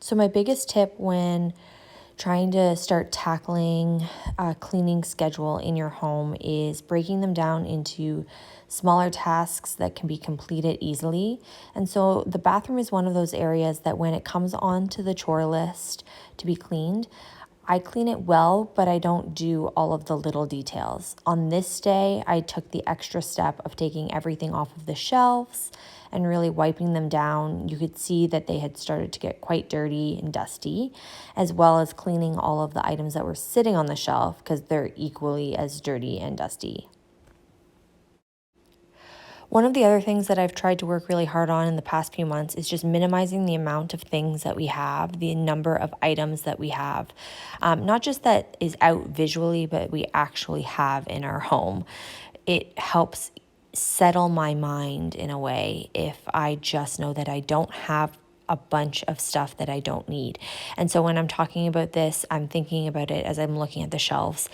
So my biggest tip when trying to start tackling a cleaning schedule in your home is breaking them down into smaller tasks that can be completed easily. And so the bathroom is one of those areas that when it comes onto the chore list to be cleaned, I clean it well, but I don't do all of the little details. On this day, I took the extra step of taking everything off of the shelves and really wiping them down. You could see that they had started to get quite dirty and dusty, as well as cleaning all of the items that were sitting on the shelf because they're equally as dirty and dusty. One of the other things that I've tried to work really hard on in the past few months is just minimizing the amount of things that we have, the number of items that we have. Not just that is out visually, but we actually have in our home. It helps settle my mind in a way if I just know that I don't have a bunch of stuff that I don't need. And so when I'm talking about this, I'm thinking about it as I'm looking at the shelves.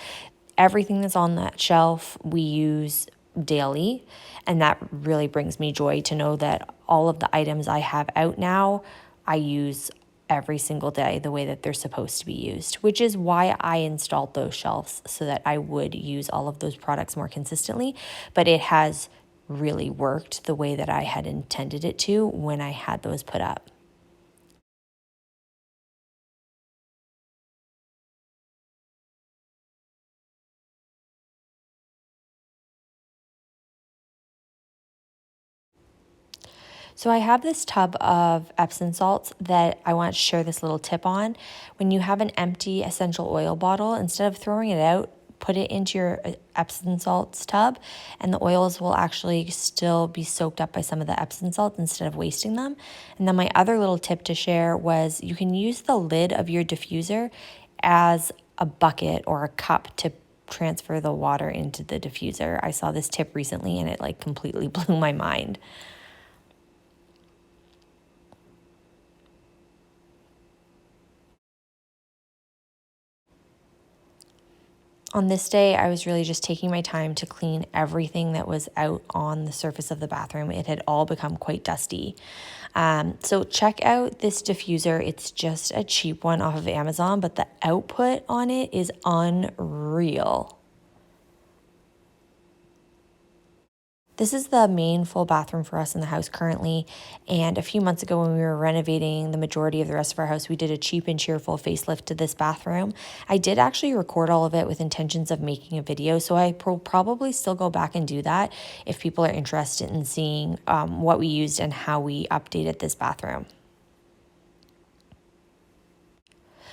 Everything that's on that shelf we use daily, and that really brings me joy to know that all of the items I have out now, I use every single day the way that they're supposed to be used, which is why I installed those shelves so that I would use all of those products more consistently. But it has really worked the way that I had intended it to when I had those put up. So I have this tub of Epsom salts that I want to share this little tip on. When you have an empty essential oil bottle, instead of throwing it out, put it into your Epsom salts tub, and the oils will actually still be soaked up by some of the Epsom salts instead of wasting them. And then my other little tip to share was you can use the lid of your diffuser as a bucket or a cup to transfer the water into the diffuser. I saw this tip recently and it like completely blew my mind. On this day, I was really just taking my time to clean everything that was out on the surface of the bathroom. It had all become quite dusty. So check out this diffuser. It's just a cheap one off of Amazon, but the output on it is unreal. This is the main full bathroom for us in the house currently. And a few months ago, when we were renovating the majority of the rest of our house, we did a cheap and cheerful facelift to this bathroom. I did actually record all of it with intentions of making a video, so I probably still go back and do that if people are interested in seeing what we used and how we updated this bathroom.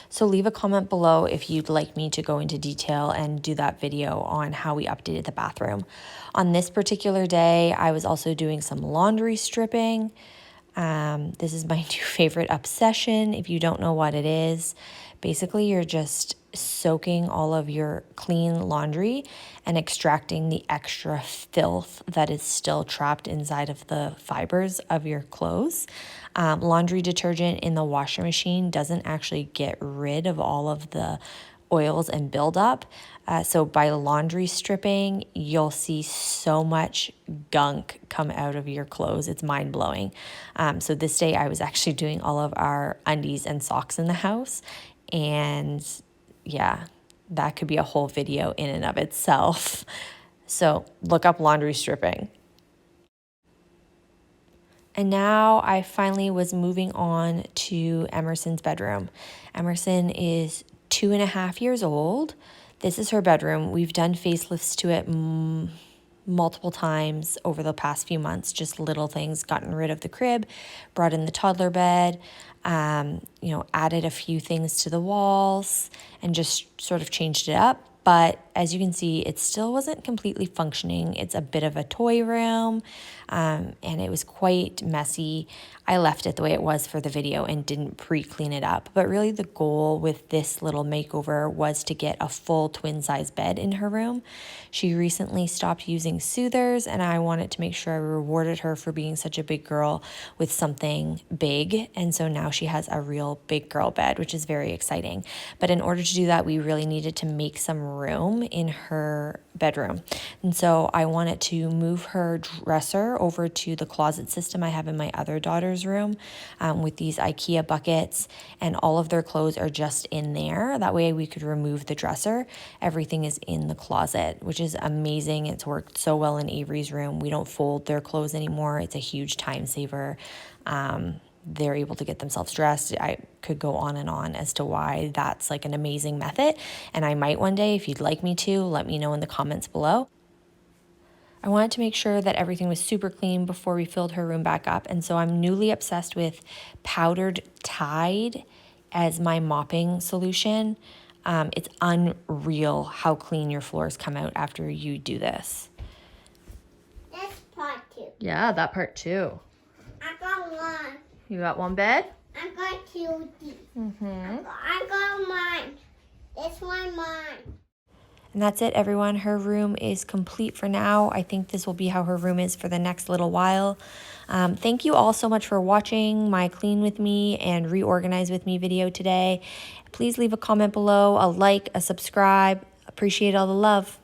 So leave a comment below if you'd like me to go into detail and do that video on how we updated the bathroom. On this particular day, I was also doing some laundry stripping. This is my new favorite obsession. If you don't know what it is, basically you're just soaking all of your clean laundry and extracting the extra filth that is still trapped inside of the fibers of your clothes. Laundry detergent in the washer machine doesn't actually get rid of all of the oils and buildup. So by laundry stripping, you'll see so much gunk come out of your clothes. It's mind blowing. So this day I was actually doing all of our undies and socks in the house. And yeah, that could be a whole video in and of itself. So look up laundry stripping. And now I finally was moving on to Emerson's bedroom. Emerson is 2.5 years old. This is her bedroom. We've done facelifts to it multiple times over the past few months, just little things, gotten rid of the crib, brought in the toddler bed, added a few things to the walls and just sort of changed it up. But as you can see, it still wasn't completely functioning. It's a bit of a toy room, and it was quite messy. I left it the way it was for the video and didn't pre-clean it up. But really the goal with this little makeover was to get a full twin-size bed in her room. She recently stopped using soothers, and I wanted to make sure I rewarded her for being such a big girl with something big. And so now she has a real big girl bed, which is very exciting. But in order to do that, we really needed to make some room in her bedroom. And so I wanted to move her dresser over to the closet system I have in my other daughter's room with these IKEA buckets, and all of their clothes are just in there. That way we could remove the dresser. Everything is in the closet, which is amazing. It's worked so well in Avery's room. We don't fold their clothes anymore. It's a huge time saver. They're able to get themselves dressed. I could go on and on as to why that's like an amazing method. And I might one day, if you'd like me to, let me know in the comments below. I wanted to make sure that everything was super clean before we filled her room back up. And so I'm newly obsessed with powdered Tide as my mopping solution. It's unreal how clean your floors come out after you do this. That's part 2. Yeah, that part too. I got one. You got one bed? I got 2 deep. Mm-hmm. I got mine. This one mine. And that's it, everyone. Her room is complete for now. I think this will be how her room is for the next little while. Thank you all so much for watching my Clean With Me and Reorganize With Me video today. Please leave a comment below, a like, a subscribe. Appreciate all the love.